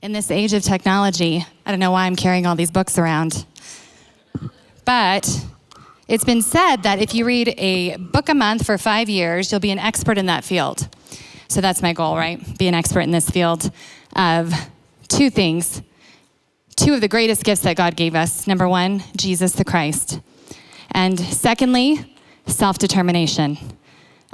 in this age of technology, I don't know why I'm carrying all these books around, but it's been said that if you read a book a month for 5 years, you'll be an expert in that field. So that's my goal, right? Be an expert in this field of two things. Two of the greatest gifts that God gave us. Number one, Jesus the Christ. And secondly, self-determination.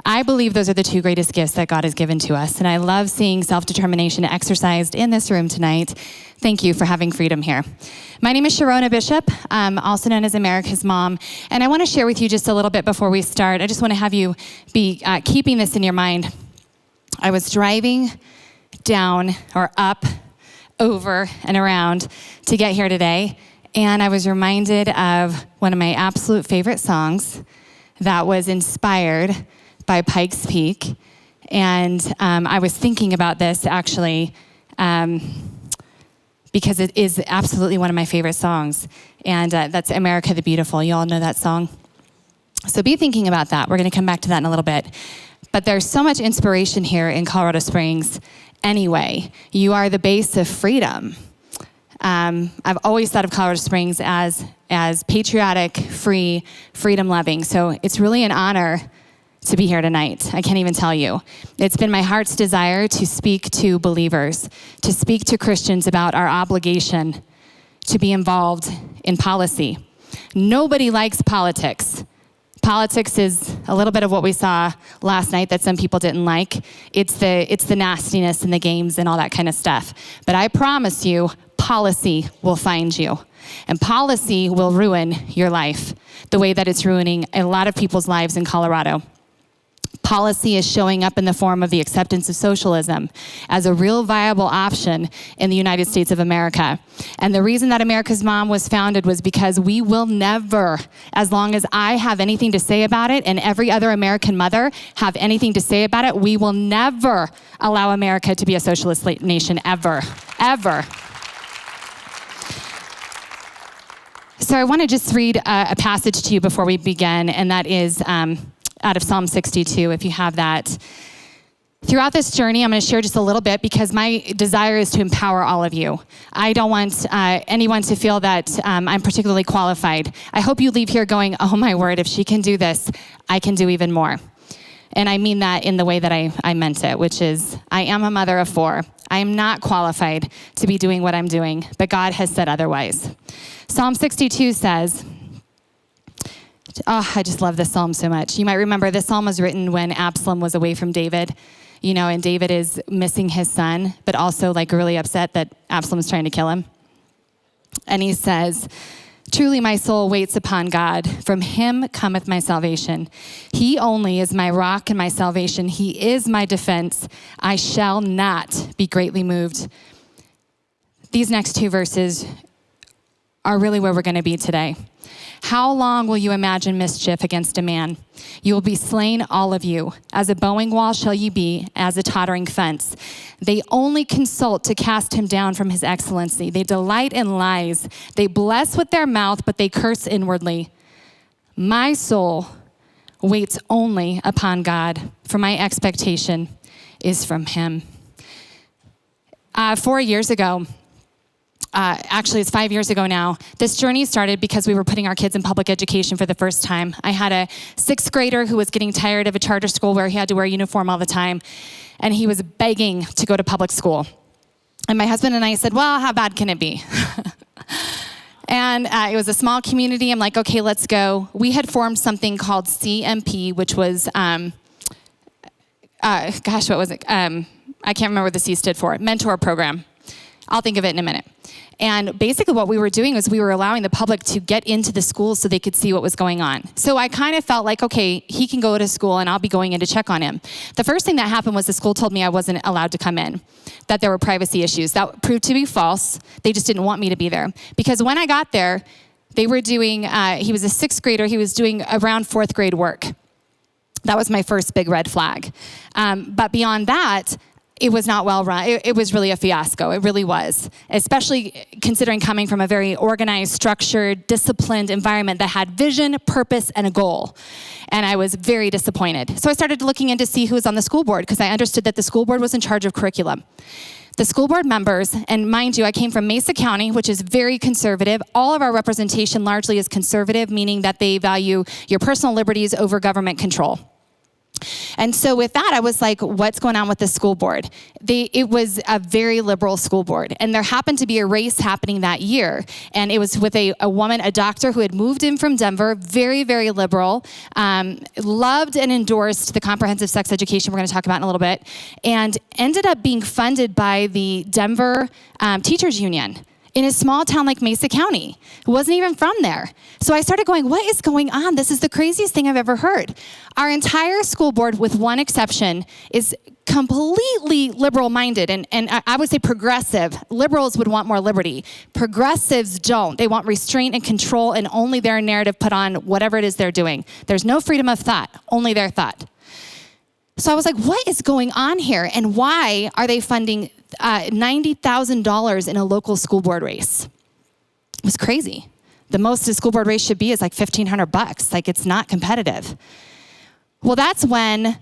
I believe those are the two greatest gifts that God has given to us. And I love seeing self-determination exercised in this room tonight. Thank you for having freedom here. My name is Sherronna Bishop, also known as America's Mom. And I want to share with you just a little bit before we start. I just want to have you be keeping this in your mind. I was driving down or up, over and around to get here today. And I was reminded of one of my absolute favorite songs that was inspired by Pikes Peak. And I was thinking about this actually because it is absolutely one of my favorite songs. And that's America the Beautiful. You all know that song? So be thinking about that. We're going to come back to that in a little bit. But there's so much inspiration here in Colorado Springs anyway. You are the base of freedom. I've always thought of Colorado Springs as patriotic, free, freedom-loving. So it's really an honor to be here tonight. I can't even tell you. It's been my heart's desire to speak to believers, to speak to Christians about our obligation to be involved in policy. Nobody likes politics. Politics is a little bit of what we saw last night that some people didn't like. It's the nastiness and the games and all that kind of stuff. But I promise you, policy will find you. And policy will ruin your life the way that it's ruining a lot of people's lives in Colorado. Policy is showing up in the form of the acceptance of socialism as a real viable option in the United States of America. And the reason that America's Mom was founded was because we will never, as long as I have anything to say about it and every other American mother have anything to say about it, we will never allow America to be a socialist nation, ever, ever. So I want to just read a passage to you before we begin, and that is out of Psalm 62, if you have that. Throughout this journey, I'm going to share just a little bit because my desire is to empower all of you. I don't want anyone to feel that I'm particularly qualified. I hope you leave here going, oh my word, if she can do this, I can do even more. And I mean that in the way that I meant it, which is I am a mother of 4. I am not qualified to be doing what I'm doing, but God has said otherwise. Psalm 62 says, I just love this psalm so much. You might remember this psalm was written when Absalom was away from David, and David is missing his son, but also really upset that Absalom's trying to kill him. And he says, truly my soul waits upon God. From him cometh my salvation. He only is my rock and my salvation. He is my defense. I shall not be greatly moved. These next 2 verses are really where we're going to be today. How long will you imagine mischief against a man? You will be slain, all of you. As a bowing wall shall ye be, as a tottering fence. They only consult to cast him down from his excellency. They delight in lies. They bless with their mouth, but they curse inwardly. My soul waits only upon God, for my expectation is from him. 4 years ago, actually, it's 5 years ago now. This journey started because we were putting our kids in public education for the first time. I had a 6th grader who was getting tired of a charter school where he had to wear a uniform all the time, and he was begging to go to public school. And my husband and I said, well, how bad can it be? And it was a small community. I'm like, okay, let's go. We had formed something called CMP, which was, what was it? I can't remember what the C stood for. Mentor program. I'll think of it in a minute. And basically what we were doing was we were allowing the public to get into the schools so they could see what was going on. So I kind of felt like, okay, he can go to school and I'll be going in to check on him. The first thing that happened was the school told me I wasn't allowed to come in, that there were privacy issues. That proved to be false. They just didn't want me to be there. Because when I got there, they were doing, he was a 6th grader, he was doing around 4th grade work. That was my first big red flag. But beyond that, it was not well run. It was really a fiasco. It really was, especially considering coming from a very organized, structured, disciplined environment that had vision, purpose, and a goal. And I was very disappointed. So I started looking in to see who was on the school board because I understood that the school board was in charge of curriculum. the school board members, and mind you, I came from Mesa County, which is very conservative. All of our representation largely is conservative, meaning that they value your personal liberties over government control. And so with that, I was like, what's going on with the school board? It was a very liberal school board. And there happened to be a race happening that year. And it was with a woman, a doctor who had moved in from Denver, very, very liberal, loved and endorsed the comprehensive sex education we're going to talk about in a little bit, and ended up being funded by the Denver Teachers Union in a small town like Mesa County, who wasn't even from there. So I started going, what is going on? This is the craziest thing I've ever heard. Our entire school board, with one exception, is completely liberal-minded, and I would say progressive. Liberals would want more liberty. Progressives don't. They want restraint and control and only their narrative put on whatever it is they're doing. There's no freedom of thought, only their thought. So I was like, what is going on here? And why are they funding $90,000 in a local school board race? It was crazy. The most a school board race should be is like $1,500. Like, it's not competitive. Well, that's when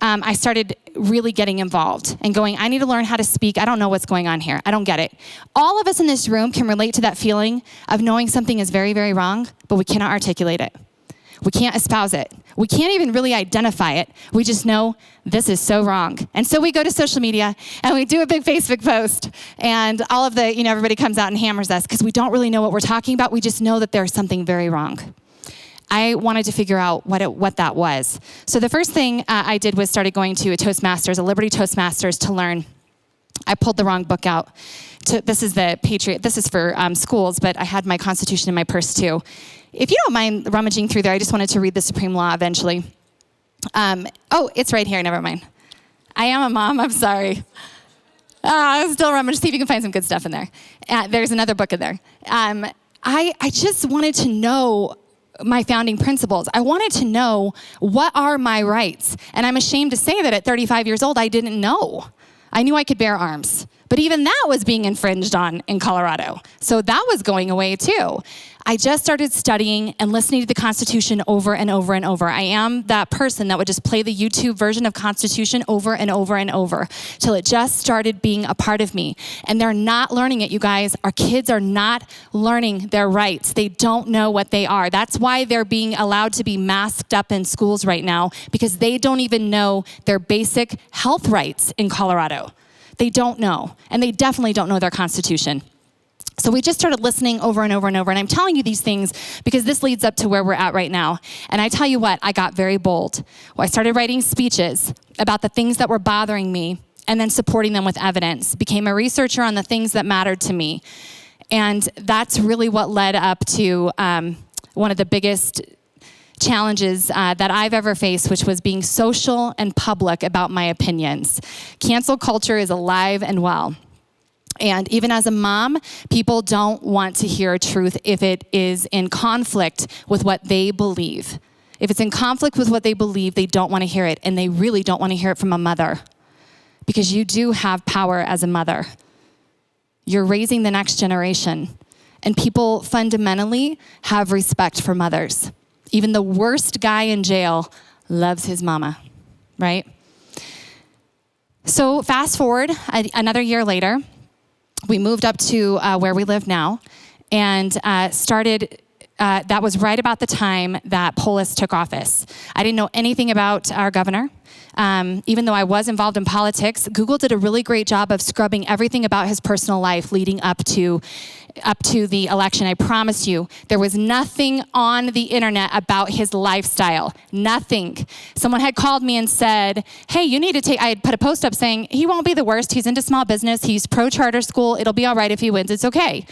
I started really getting involved and going, I need to learn how to speak. I don't know what's going on here. I don't get it. All of us in this room can relate to that feeling of knowing something is very, very wrong, but we cannot articulate it. We can't espouse it. We can't even really identify it. We just know this is so wrong. And so we go to social media and we do a big Facebook post, and all of the, everybody comes out and hammers us because we don't really know what we're talking about. We just know that there's something very wrong. I wanted to figure out what that was. So the first thing I did was started going to a Toastmasters, a Liberty Toastmasters, to learn. I pulled the wrong book out. This is the Patriot. This is for schools, but I had my Constitution in my purse too. If you don't mind rummaging through there, I just wanted to read the Supreme Law eventually. It's right here. Never mind. I am a mom. I'm sorry. I'm still rummaging. See if you can find some good stuff in there. There's another book in there. I just wanted to know my founding principles. I wanted to know, what are my rights? And I'm ashamed to say that at 35 years old, I didn't know. I knew I could bear arms, but even that was being infringed on in Colorado. So that was going away too. I just started studying and listening to the Constitution over and over and over. I am that person that would just play the YouTube version of Constitution over and over and over till it just started being a part of me. And they're not learning it, you guys. Our kids are not learning their rights. They don't know what they are. That's why they're being allowed to be masked up in schools right now, because they don't even know their basic health rights in Colorado. They don't know, and they definitely don't know their Constitution. So we just started listening over and over and over. And I'm telling you these things because this leads up to where we're at right now. And I tell you what, I got very bold. Well, I started writing speeches about the things that were bothering me and then supporting them with evidence. Became a researcher on the things that mattered to me. And that's really what led up to one of the biggest challenges that I've ever faced, which was being social and public about my opinions. Cancel culture is alive and well. And even as a mom, people don't want to hear truth if it is in conflict with what they believe. If it's in conflict with what they believe, they don't want to hear it. And they really don't want to hear it from a mother, because you do have power as a mother. You're raising the next generation. And people fundamentally have respect for mothers. Even the worst guy in jail loves his mama, right? So fast forward another year later, we moved up to where we live now, and started, that was right about the time that Polis took office. I didn't know anything about our governor. Even though I was involved in politics, Google did a really great job of scrubbing everything about his personal life leading up to the election. I promise you, there was nothing on the internet about his lifestyle. Nothing. Someone had called me and said, hey, you need to I had put a post up saying, he won't be the worst. He's into small business. He's pro-charter school. It'll be all right if he wins. It's okay.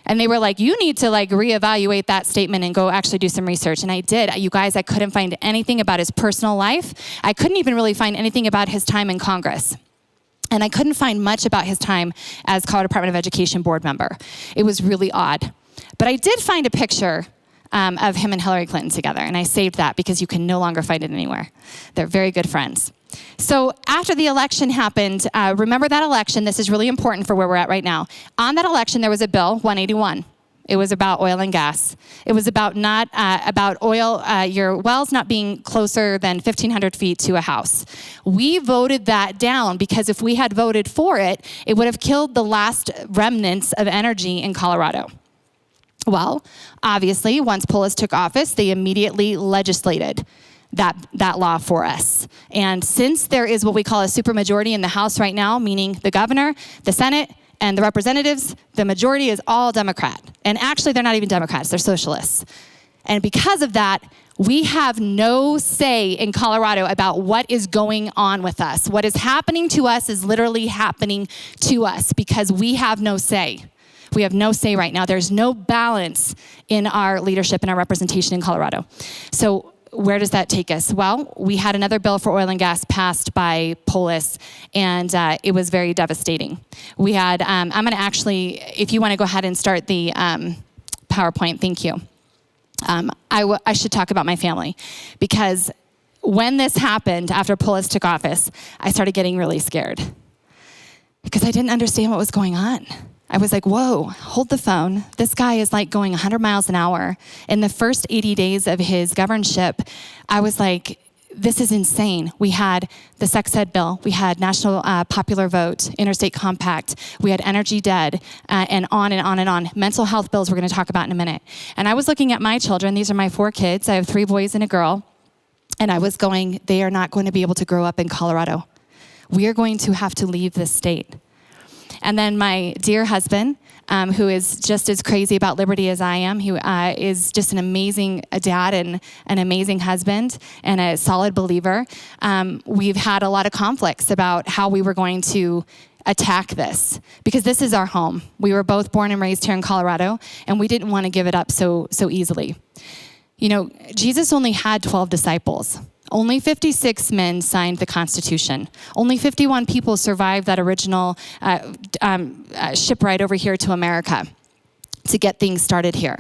And they were like, you need to reevaluate that statement and go actually do some research. And I did. You guys, I couldn't find anything about his personal life. I couldn't even really find anything about his time in Congress. And I couldn't find much about his time as Colorado Department of Education board member. It was really odd. But I did find a picture of him and Hillary Clinton together. And I saved that because you can no longer find it anywhere. They're very good friends. So after the election happened, remember that election, this is really important for where we're at right now. On that election, there was a bill, 181. It was about oil and gas. It was about not about oil, your wells not being closer than 1,500 feet to a house. We voted that down because if we had voted for it, it would have killed the last remnants of energy in Colorado. Well, obviously, once Polis took office, they immediately legislated that law for us. And since there is what we call a supermajority in the House right now, meaning the governor, the Senate, and the representatives, the majority is all Democrat. And actually, they're not even Democrats, they're socialists. And because of that, we have no say in Colorado about what is going on with us. What is happening to us is literally happening to us because we have no say. We have no say right now. There's no balance in our leadership and our representation in Colorado. So where does that take us? Well, we had another bill for oil and gas passed by Polis, and it was very devastating. We had, I'm going to actually, if you want to go ahead and start the PowerPoint, thank you. I should talk about my family, because when this happened, after Polis took office, I started getting really scared because I didn't understand what was going on. I was like, whoa, hold the phone. This guy is like going 100 miles an hour. In the first 80 days of his governorship, I was like, this is insane. We had the sex ed bill. We had national popular vote, interstate compact. We had energy dead, and on and on and on. Mental health bills we're going to talk about in a minute. And I was looking at my children. These are my 4 kids. I have 3 boys and a girl. And I was going, they are not going to be able to grow up in Colorado. We are going to have to leave this state. And then my dear husband, who is just as crazy about liberty as I am, who is just an amazing dad and an amazing husband and a solid believer. We've had a lot of conflicts about how we were going to attack this, because this is our home. We were both born and raised here in Colorado, and we didn't want to give it up so easily. You know, Jesus only had 12 disciples. Only 56 men signed the Constitution. Only 51 people survived that original ship ride over here to America to get things started here.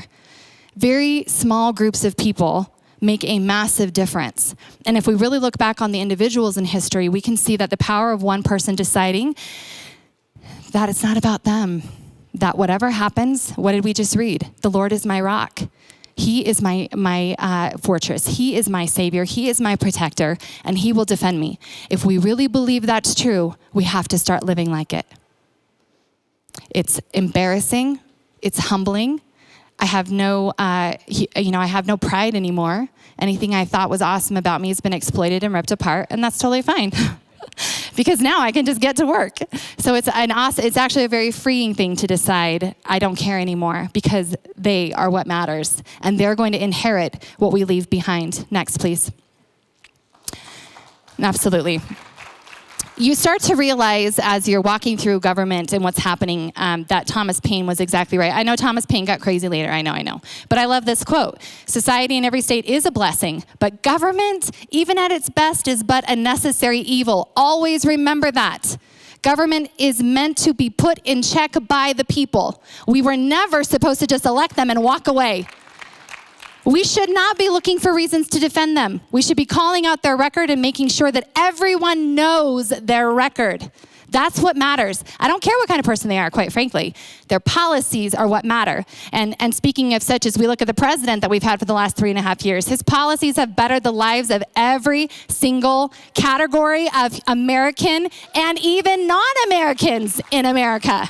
Very small groups of people make a massive difference. And if we really look back on the individuals in history, we can see that the power of one person deciding that it's not about them, that whatever happens, what did we just read? The Lord is my rock. He is my fortress. He is my savior. He is my protector, and he will defend me. If we really believe that's true, we have to start living like it. It's embarrassing. It's humbling. I have no, I have no pride anymore. Anything I thought was awesome about me has been exploited and ripped apart, and that's totally fine. Because now I can just get to work. So it's actually a very freeing thing to decide I don't care anymore, because they are what matters, and they're going to inherit what we leave behind. Next, please. Absolutely. You start to realize as you're walking through government and what's happening that Thomas Paine was exactly right. I know Thomas Paine got crazy later. I know. But I love this quote. Society in every state is a blessing, but government, even at its best, is but a necessary evil. Always remember that. Government is meant to be put in check by the people. We were never supposed to just elect them and walk away. We should not be looking for reasons to defend them. We should be calling out their record and making sure that everyone knows their record. That's what matters. I don't care what kind of person they are, quite frankly. Their policies are what matter. And speaking of such, as we look at the president that we've had for the last 3.5 years, his policies have bettered the lives of every single category of American and even non-Americans in America.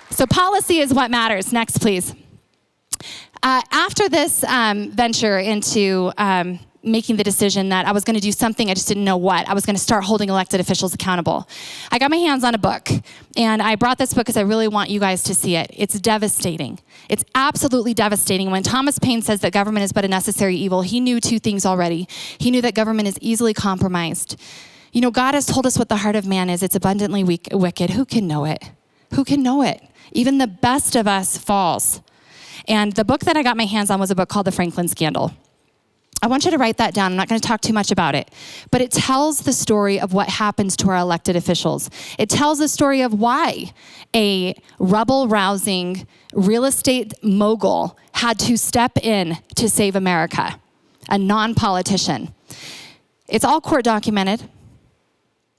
So policy is what matters. Next, please. After this venture into making the decision that I was going to do something, I just didn't know what. I was going to start holding elected officials accountable. I got my hands on a book, and I brought this book because I really want you guys to see it. It's devastating. It's absolutely devastating. When Thomas Paine says that government is but a necessary evil, he knew 2 things already. He knew that government is easily compromised. You know, God has told us what the heart of man is. It's abundantly wicked. Who can know it? Who can know it? Even the best of us falls. And the book that I got my hands on was a book called The Franklin Scandal. I want you to write that down. I'm not going to talk too much about it. But it tells the story of what happens to our elected officials. It tells the story of why a rebel-rousing real estate mogul had to step in to save America, a non-politician. It's all court documented.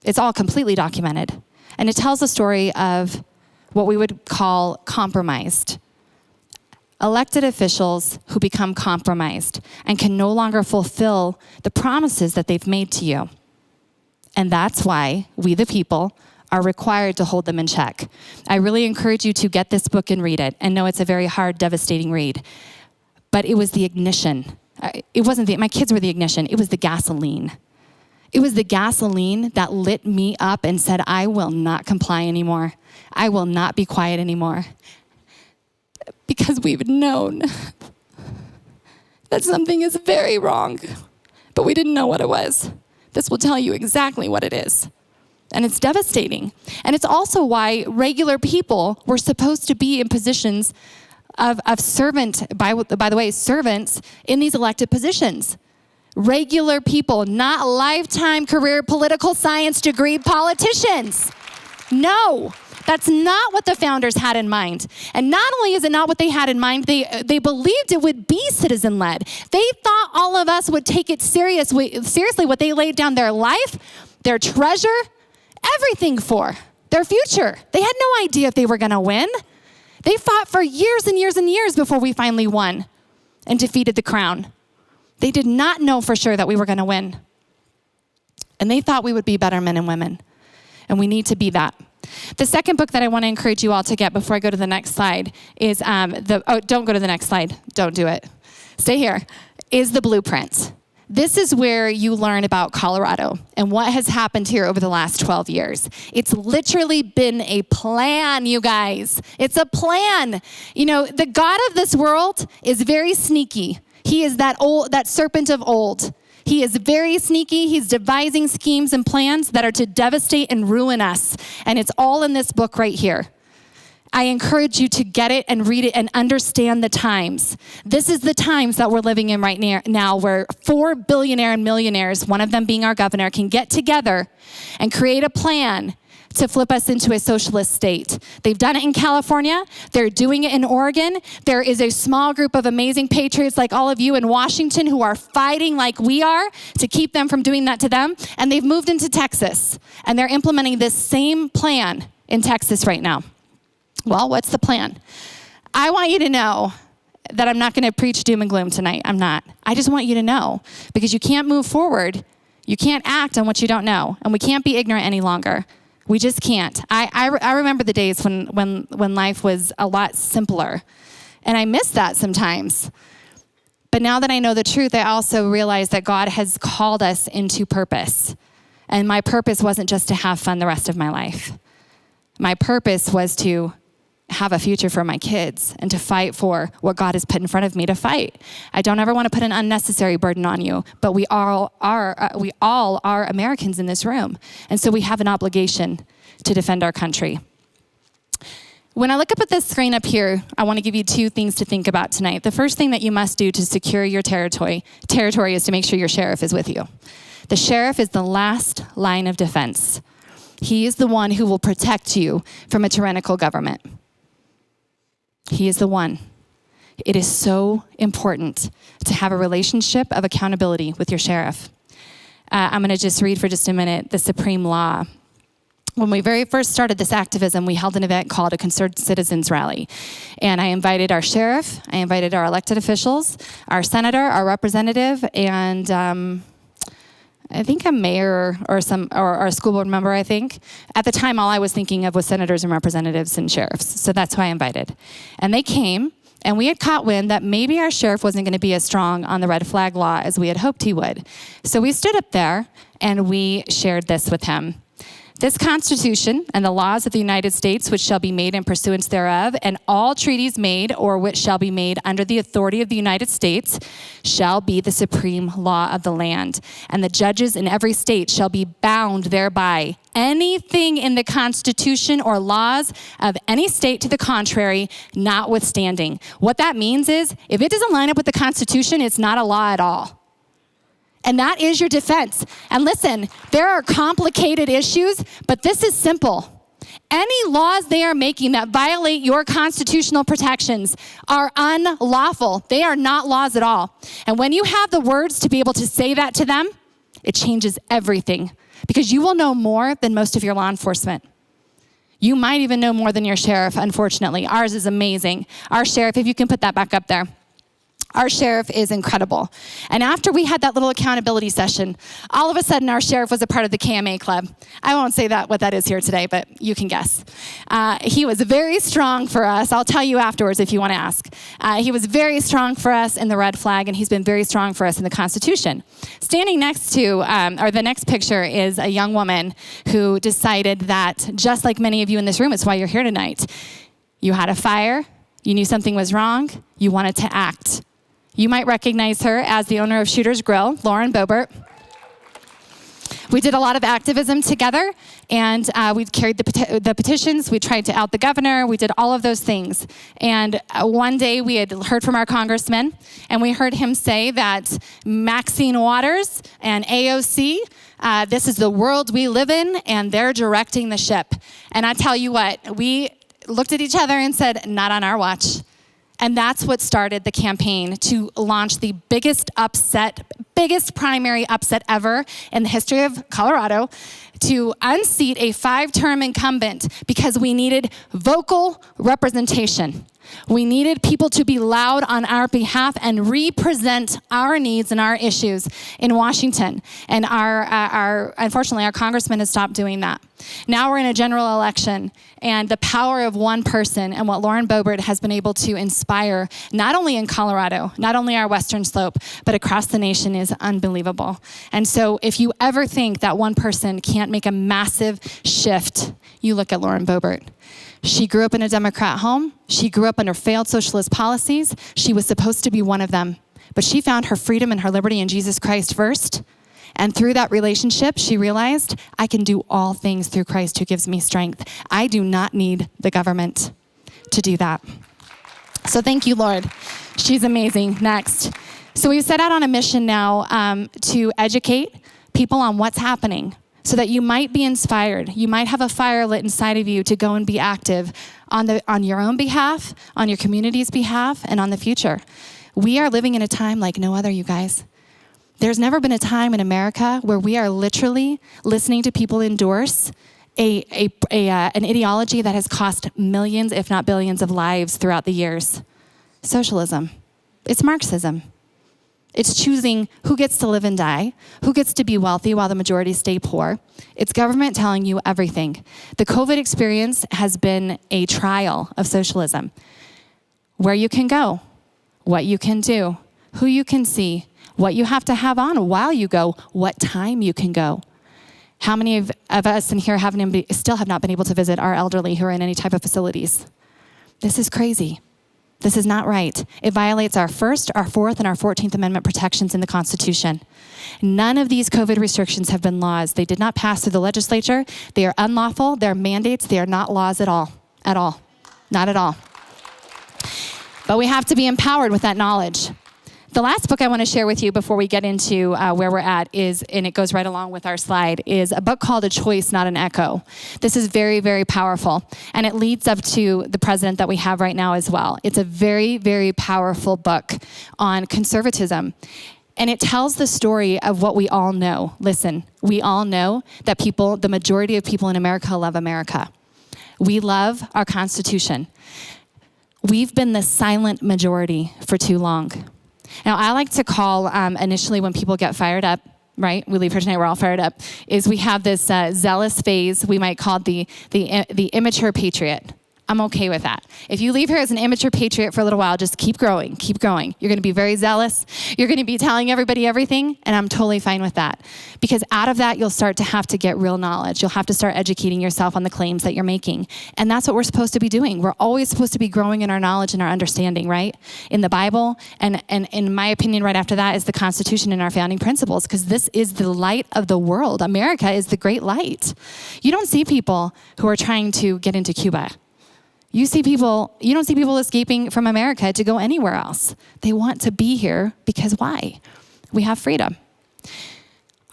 It's all completely documented. And it tells the story of what we would call compromised. elected officials who become compromised and can no longer fulfill the promises that they've made to you. And that's why we, the people, are required to hold them in check. I really encourage you to get this book and read it. And know it's a very hard, devastating read. But it was the ignition. It wasn't my kids were the ignition. It was the gasoline. It was the gasoline that lit me up and said, I will not comply anymore. I will not be quiet anymore. Because we've known that something is very wrong, but we didn't know what it was. This will tell you exactly what it is. And it's devastating. And it's also why regular people were supposed to be in positions of servant, by the way, servants in these elected positions. Regular people, not lifetime career political science degree politicians. No, that's not what the founders had in mind. And not only is it not what they had in mind, they believed it would be citizen-led. They thought all of us would take it seriously what they laid down their life, their treasure, everything for, their future. They had no idea if they were going to win. They fought for years and years and years before we finally won and defeated the crown. They did not know for sure that we were going to win. And they thought we would be better men and women. And we need to be that. The second book that I want to encourage you all to get before I go to the next slide is don't go to the next slide. Don't do it. Stay here. Is The Blueprint. This is where you learn about Colorado and what has happened here over the last 12 years. It's literally been a plan, you guys. It's a plan. You know, the God of this world is very sneaky. He is that serpent of old. He is very sneaky. He's devising schemes and plans that are to devastate and ruin us. And it's all in this book right here. I encourage you to get it and read it and understand the times. This is the times that we're living in right now where 4 billionaires and millionaires, one of them being our governor, can get together and create a plan to flip us into a socialist state. They've done it in California. They're doing it in Oregon. There is a small group of amazing patriots like all of you in Washington who are fighting like we are to keep them from doing that to them. And they've moved into Texas. And they're implementing this same plan in Texas right now. Well, what's the plan? I want you to know that I'm not going to preach doom and gloom tonight. I'm not. I just want you to know, because you can't move forward. You can't act on what you don't know, and we can't be ignorant any longer. We just can't. I remember the days when life was a lot simpler, and I miss that sometimes. But now that I know the truth, I also realize that God has called us into purpose, and my purpose wasn't just to have fun the rest of my life. My purpose was to have a future for my kids and to fight for what God has put in front of me to fight. I don't ever want to put an unnecessary burden on you, but we all are Americans in this room. And so we have an obligation to defend our country. When I look up at this screen up here, I want to give you 2 things to think about tonight. The first thing that you must do to secure your territory is to make sure your sheriff is with you. The sheriff is the last line of defense. He is the one who will protect you from a tyrannical government. He is the one. It is so important to have a relationship of accountability with your sheriff. I'm going to just read for just a minute the supreme law. When we very first started this activism, we held an event called a Concerned Citizens Rally. And I invited our sheriff, I invited our elected officials, our senator, our representative, and I think a mayor or a school board member, I think. At the time, all I was thinking of was senators and representatives and sheriffs. So that's who I invited. And they came, and we had caught wind that maybe our sheriff wasn't going to be as strong on the red flag law as we had hoped he would. So we stood up there, and we shared this with him. This Constitution and the laws of the United States, which shall be made in pursuance thereof, and all treaties made or which shall be made under the authority of the United States, shall be the supreme law of the land. And the judges in every state shall be bound thereby. Anything in the Constitution or laws of any state to the contrary, notwithstanding. What that means is, if it doesn't line up with the Constitution, it's not a law at all. And that is your defense. And listen, there are complicated issues, but this is simple. Any laws they are making that violate your constitutional protections are unlawful. They are not laws at all. And when you have the words to be able to say that to them, it changes everything, because you will know more than most of your law enforcement. You might even know more than your sheriff, unfortunately. Ours is amazing. Our sheriff, if you can put that back up there. Our sheriff is incredible. And after we had that little accountability session, all of a sudden our sheriff was a part of the KMA club. I won't say what that is here today, but you can guess. He was very strong for us. I'll tell you afterwards if you want to ask. He was very strong for us in the red flag, and he's been very strong for us in the Constitution. Standing next to, or the next picture, is a young woman who decided that, just like many of you in this room, it's why you're here tonight. You had a fire, you knew something was wrong, you wanted to act. You might recognize her as the owner of Shooter's Grill, Lauren Boebert. We did a lot of activism together, and we carried the petitions. We tried to out the governor. We did all of those things. And one day we had heard from our congressman, and we heard him say that Maxine Waters and AOC, this is the world we live in, and they're directing the ship. And I tell you what, we looked at each other and said, not on our watch. And that's what started the campaign to launch the biggest primary upset ever in the history of Colorado, to unseat a 5-term incumbent because we needed vocal representation. We needed people to be loud on our behalf and represent our needs and our issues in Washington. And unfortunately, our congressman has stopped doing that. Now we're in a general election, and the power of one person and what Lauren Boebert has been able to inspire, not only in Colorado, not only our Western Slope, but across the nation, is unbelievable. And so if you ever think that one person can't make a massive shift, you look at Lauren Boebert. She grew up in a Democrat home. She grew up under failed socialist policies. She was supposed to be one of them. But she found her freedom and her liberty in Jesus Christ first. And through that relationship, she realized, I can do all things through Christ who gives me strength. I do not need the government to do that. So thank you, Lord. She's amazing. Next. So we've set out on a mission now to educate people on what's happening, so that you might be inspired. You might have a fire lit inside of you to go and be active on your own behalf, on your community's behalf, and on the future. We are living in a time like no other, you guys. There's never been a time in America where we are literally listening to people endorse an ideology that has cost millions, if not billions, of lives throughout the years. Socialism. It's Marxism. It's choosing who gets to live and die, who gets to be wealthy while the majority stay poor. It's government telling you everything. The COVID experience has been a trial of socialism. Where you can go, what you can do, who you can see, what you have to have on while you go, what time you can go. How many of us in here still have not been able to visit our elderly who are in any type of facilities? This is crazy. This is not right. It violates our First, our Fourth, and our 14th Amendment protections in the Constitution. None of these COVID restrictions have been laws. They did not pass through the legislature. They are unlawful. They're mandates. They are not laws at all. At all. Not at all. But we have to be empowered with that knowledge. The last book I want to share with you before we get into where we're at is, and it goes right along with our slide, is a book called A Choice, Not an Echo. This is very, very powerful, and it leads up to the president that we have right now as well. It's a very, very powerful book on conservatism, and it tells the story of what we all know. Listen, we all know that the majority of people in America love America. We love our Constitution. We've been the silent majority for too long. Now, I like to call, initially when people get fired up, right? We leave here tonight, we're all fired up, is we have this zealous phase we might call the immature patriot. I'm okay with that. If you leave here as an immature patriot for a little while, just keep growing, keep going. You're gonna be very zealous. You're gonna be telling everybody everything, and I'm totally fine with that. Because out of that, you'll start to have to get real knowledge. You'll have to start educating yourself on the claims that you're making. And that's what we're supposed to be doing. We're always supposed to be growing in our knowledge and our understanding, right? In the Bible, and in my opinion, right after that is the Constitution and our founding principles, because this is the light of the world. America is the great light. You don't see people who are trying to get into Cuba. You don't see people escaping from America to go anywhere else. They want to be here because why? We have freedom.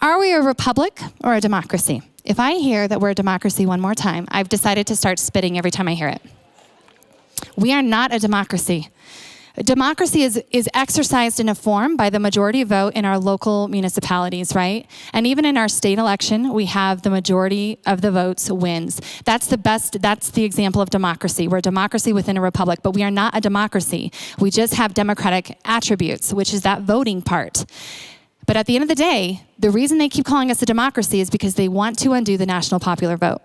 Are we a republic or a democracy? If I hear that we're a democracy one more time, I've decided to start spitting every time I hear it. We are not a democracy. Democracy is exercised in a form by the majority vote in our local municipalities, right? And even in our state election, we have the majority of the votes wins. That's the example of democracy. We're a democracy within a republic, but we are not a democracy. We just have democratic attributes, which is that voting part. But at the end of the day, the reason they keep calling us a democracy is because they want to undo the national popular vote,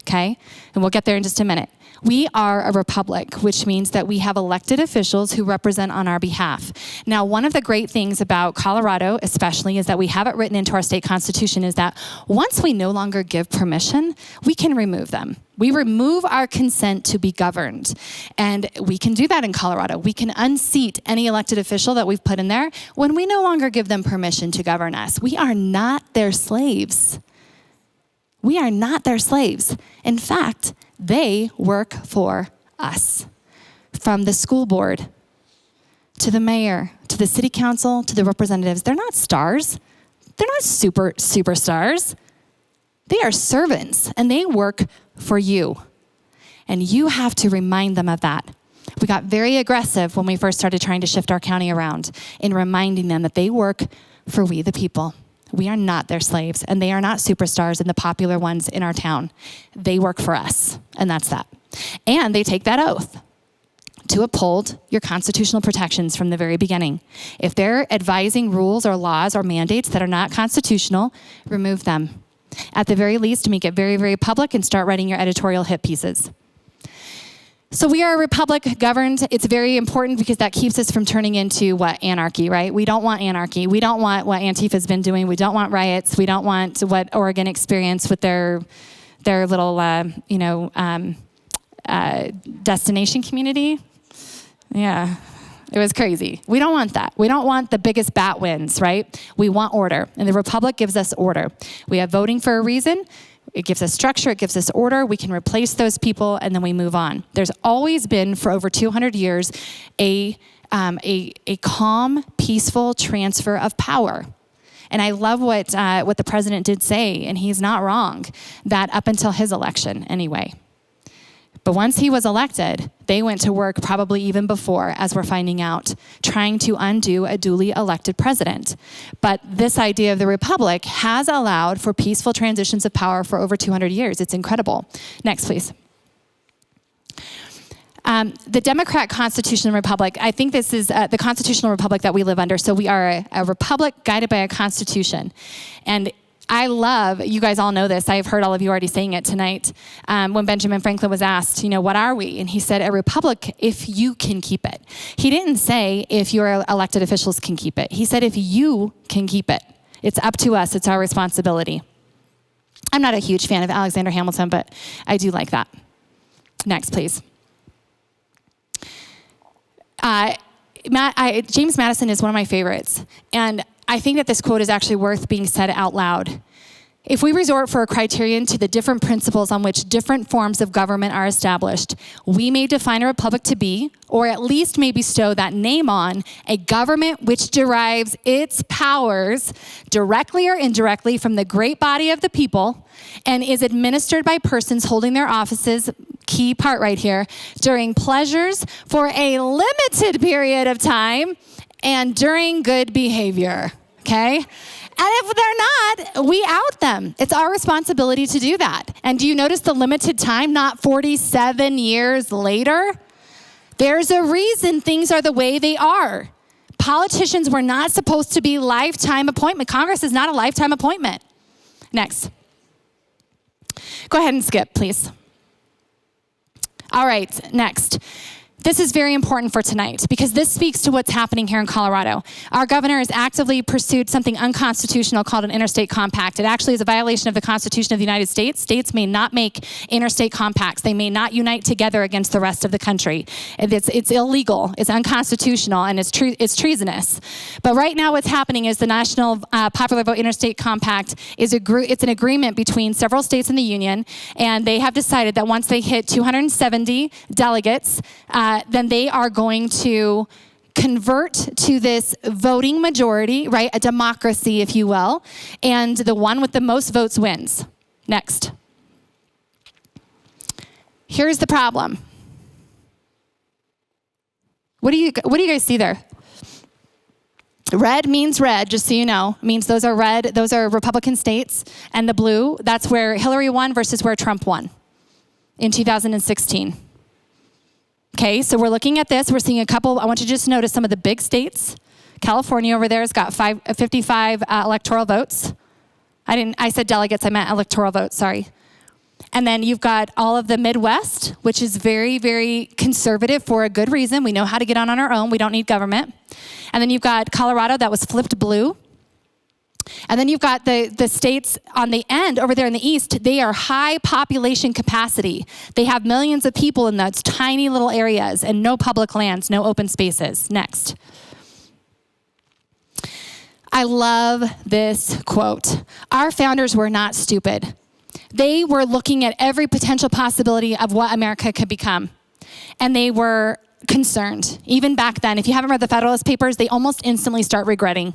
okay? And we'll get there in just a minute. We are a republic, which means that we have elected officials who represent on our behalf. Now, one of the great things about Colorado, especially, is that we have it written into our state constitution, is that once we no longer give permission, we can remove them. We remove our consent to be governed. And we can do that in Colorado. We can unseat any elected official that we've put in there when we no longer give them permission to govern us. We are not their slaves. We are not their slaves. In fact, they work for us. From the school board, to the mayor, to the city council, to the representatives. They're not stars. They're not superstars. They are servants, and they work for you. And you have to remind them of that. We got very aggressive when we first started trying to shift our county around in reminding them that they work for we the people. We are not their slaves, and they are not superstars and the popular ones in our town. They work for us, and that's that. And they take that oath to uphold your constitutional protections from the very beginning. If they're advising rules or laws or mandates that are not constitutional, remove them. At the very least, make it very, very public and start writing your editorial hit pieces. So we are a republic governed. It's very important because that keeps us from turning into anarchy, right? We don't want anarchy. We don't want what Antifa's been doing. We don't want riots. We don't want what Oregon experienced with their little, destination community. Yeah, it was crazy. We don't want that. We don't want the biggest bat wins, right? We want order, and the republic gives us order. We have voting for a reason. It gives us structure, it gives us order, we can replace those people, and then we move on. There's always been, for over 200 years, a calm, peaceful transfer of power. And I love what the president did say, and he's not wrong, that up until his election anyway. But once he was elected, they went to work probably even before, as we're finding out, trying to undo a duly elected president. But this idea of the republic has allowed for peaceful transitions of power for over 200 years. It's incredible. Next, please. The Democrat Constitutional Republic, I think this is the constitutional republic that we live under. So we are a republic guided by a constitution. And I love, you guys all know this, I've heard all of you already saying it tonight, when Benjamin Franklin was asked, what are we? And he said, a republic if you can keep it. He didn't say if your elected officials can keep it. He said if you can keep it. It's up to us, it's our responsibility. I'm not a huge fan of Alexander Hamilton, but I do like that. Next, please. James Madison is one of my favorites, and I think that this quote is actually worth being said out loud. If we resort for a criterion to the different principles on which different forms of government are established, we may define a republic to be, or at least may bestow that name on, a government which derives its powers directly or indirectly from the great body of the people and is administered by persons holding their offices, key part right here, during pleasures for a limited period of time and during good behavior, okay? And if they're not, we out them. It's our responsibility to do that. And do you notice the limited time, not 47 years later? There's a reason things are the way they are. Politicians were not supposed to be lifetime appointment. Congress is not a lifetime appointment. Next. Go ahead and skip, please. All right, next. This is very important for tonight because this speaks to what's happening here in Colorado. Our governor has actively pursued something unconstitutional called an interstate compact. It actually is a violation of the Constitution of the United States. States may not make interstate compacts. They may not unite together against the rest of the country. It's illegal, it's unconstitutional, and it's treasonous. But right now what's happening is the National Popular Vote Interstate Compact is it's an agreement between several states in the union, and they have decided that once they hit 270 delegates, then they are going to convert to this voting majority, right? A democracy, if you will. And the one with the most votes wins. Next. Here's the problem. What do you guys see there? Red means red, just so you know. It means those are red, those are Republican states. And the blue, that's where Hillary won versus where Trump won in 2016. Okay, so we're looking at this. We're seeing a couple. I want you to just notice some of the big states. California over there has got 55 electoral votes. I said delegates, I meant electoral votes, sorry. And then you've got all of the Midwest, which is very, very conservative for a good reason. We know how to get on our own. We don't need government. And then you've got Colorado that was flipped blue. And then you've got the states on the end over there in the east. They are high population capacity. They have millions of people in those tiny little areas and no public lands, no open spaces. Next. I love this quote. Our founders were not stupid. They were looking at every potential possibility of what America could become. And they were concerned. Even back then, if you haven't read the Federalist Papers, they almost instantly start regretting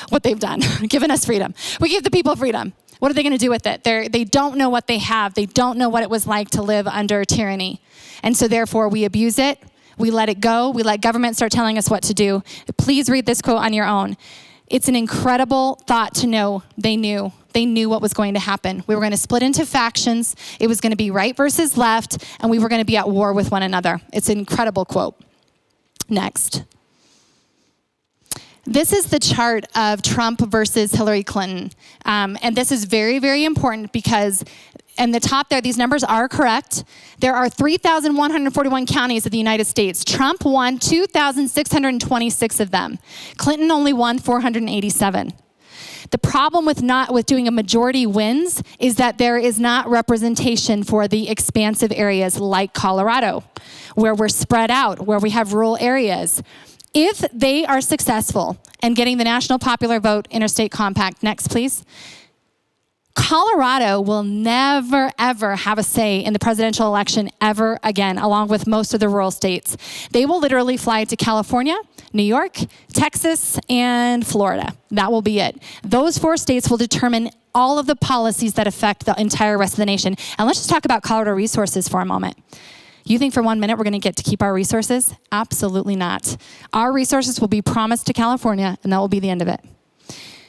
what they've done, giving us freedom. We give the people freedom. What are they going to do with it? They don't know what they have. They don't know what it was like to live under tyranny. And so therefore, we abuse it. We let it go. We let government start telling us what to do. Please read this quote on your own. It's an incredible thought to know they knew. They knew what was going to happen. We were going to split into factions. It was going to be right versus left, and we were going to be at war with one another. It's an incredible quote. Next. This is the chart of Trump versus Hillary Clinton. And this is very, very important because in the top there, these numbers are correct. There are 3,141 counties of the United States. Trump won 2,626 of them. Clinton only won 487. The problem with doing a majority wins is that there is not representation for the expansive areas like Colorado, where we're spread out, where we have rural areas. If they are successful in getting the National Popular Vote Interstate Compact, next please, Colorado will never, ever have a say in the presidential election ever again, along with most of the rural states. They will literally fly to California, New York, Texas, and Florida. That will be it. Those 4 states will determine all of the policies that affect the entire rest of the nation. And let's just talk about Colorado resources for a moment. You think for 1 minute we're going to get to keep our resources? Absolutely not. Our resources will be promised to California, and that will be the end of it.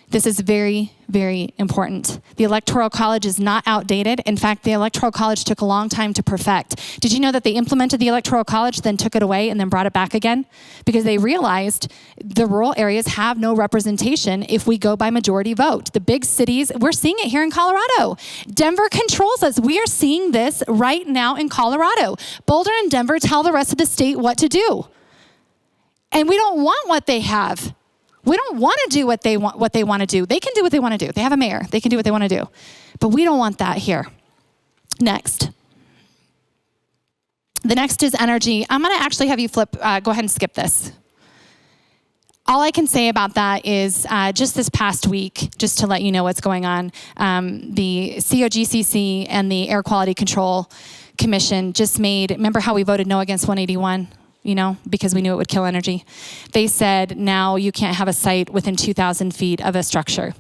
This is very, very important. The Electoral College is not outdated. In fact, the Electoral College took a long time to perfect. Did you know that they implemented the Electoral College, then took it away, and then brought it back again? Because they realized the rural areas have no representation if we go by majority vote. The big cities, we're seeing it here in Colorado. Denver controls us. We are seeing this right now in Colorado. Boulder and Denver tell the rest of the state what to do. And we don't want what they have. We don't want to do what they want to do. They can do what they want to do. They have a mayor. They can do what they want to do. But we don't want that here. Next. The next is energy. I'm going to actually have you flip, go ahead and skip this. All I can say about that is just this past week, just to let you know what's going on, the COGCC and the Air Quality Control Commission just remember how we voted no against 181? Because we knew it would kill energy. They said, now you can't have a site within 2,000 feet of a structure.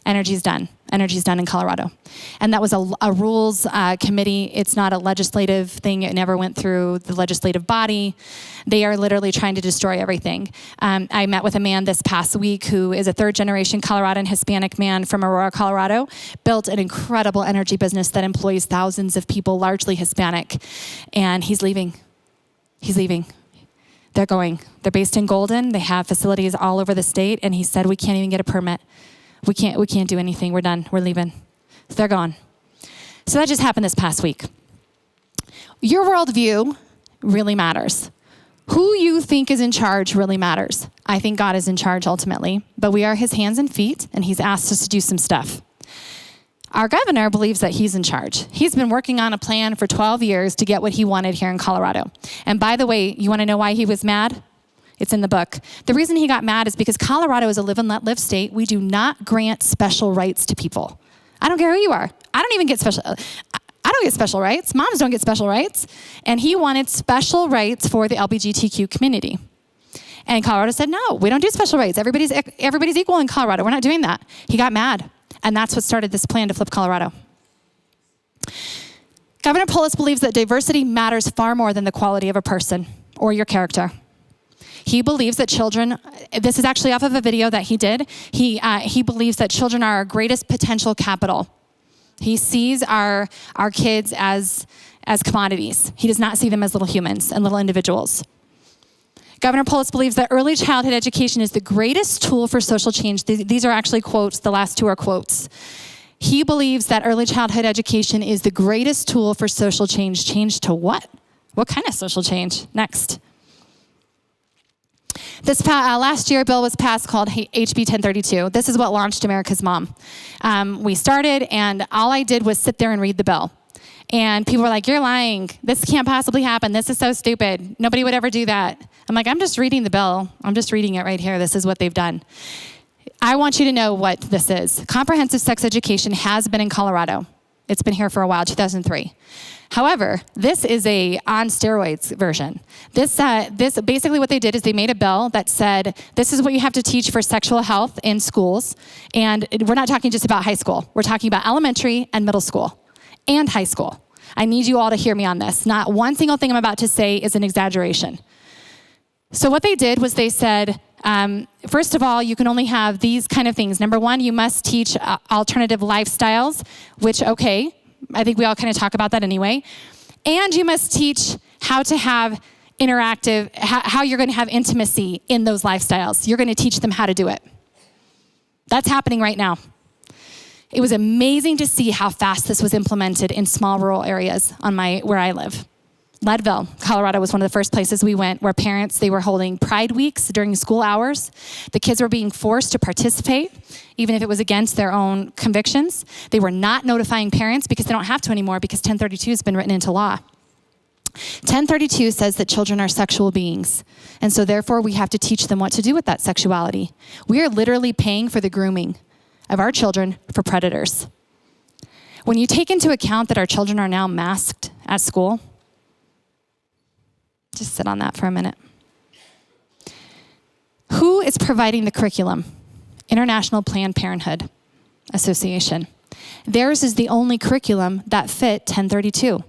Energy's done. Energy's done in Colorado. And that was a rules committee. It's not a legislative thing. It never went through the legislative body. They are literally trying to destroy everything. I met with a man this past week who is a 3rd-generation Coloradan Hispanic man from Aurora, Colorado, built an incredible energy business that employs thousands of people, largely Hispanic, and he's leaving. He's leaving. They're going. They're based in Golden. They have facilities all over the state. And he said, we can't even get a permit. We can't do anything. We're done. We're leaving. So they're gone. So that just happened this past week. Your worldview really matters. Who you think is in charge really matters. I think God is in charge ultimately, but we are his hands and feet, and he's asked us to do some stuff. Our governor believes that he's in charge. He's been working on a plan for 12 years to get what he wanted here in Colorado. And by the way, you want to know why he was mad? It's in the book. The reason he got mad is because Colorado is a live and let live state. We do not grant special rights to people. I don't care who you are. I don't get special rights. Moms don't get special rights. And he wanted special rights for the LGBTQ community. And Colorado said, no, we don't do special rights. Everybody's equal in Colorado. We're not doing that. He got mad. And that's what started this plan to flip Colorado. Governor Polis believes that diversity matters far more than the quality of a person or your character. He believes that children, this is actually off of a video that he did. He believes that children are our greatest potential capital. He sees our kids as commodities. He does not see them as little humans and little individuals. Governor Polis believes that early childhood education is the greatest tool for social change. These are actually quotes. The last two are quotes. He believes that early childhood education is the greatest tool for social change. Change to what? What kind of social change? Next. This last year, a bill was passed called HB 1032. This is what launched America's Mom. We started, and all I did was sit there and read the bill. And people were like, you're lying. This can't possibly happen. This is so stupid. Nobody would ever do that. I'm like, I'm just reading the bill. I'm just reading it right here. This is what they've done. I want you to know what this is. Comprehensive sex education has been in Colorado. It's been here for a while, 2003. However, this is a on steroids version. This basically what they did is they made a bill that said, this is what you have to teach for sexual health in schools. And we're not talking just about high school. We're talking about elementary and middle school and high school. I need you all to hear me on this. Not one single thing I'm about to say is an exaggeration. So what they did was they said, first of all, you can only have these kind of things. Number one, you must teach alternative lifestyles, which, okay, I think we all kind of talk about that anyway. And you must teach how to have how you're going to have intimacy in those lifestyles. You're going to teach them how to do it. That's happening right now. It was amazing to see how fast this was implemented in small rural areas where I live. Leadville, Colorado was one of the first places we went where parents, they were holding pride weeks during school hours. The kids were being forced to participate, even if it was against their own convictions. They were not notifying parents because they don't have to anymore because 1032 has been written into law. 1032 says that children are sexual beings, and so therefore we have to teach them what to do with that sexuality. We are literally paying for the grooming of our children for predators. When you take into account that our children are now masked at school, just sit on that for a minute. Who is providing the curriculum? International Planned Parenthood Association. Theirs is the only curriculum that fit 1032.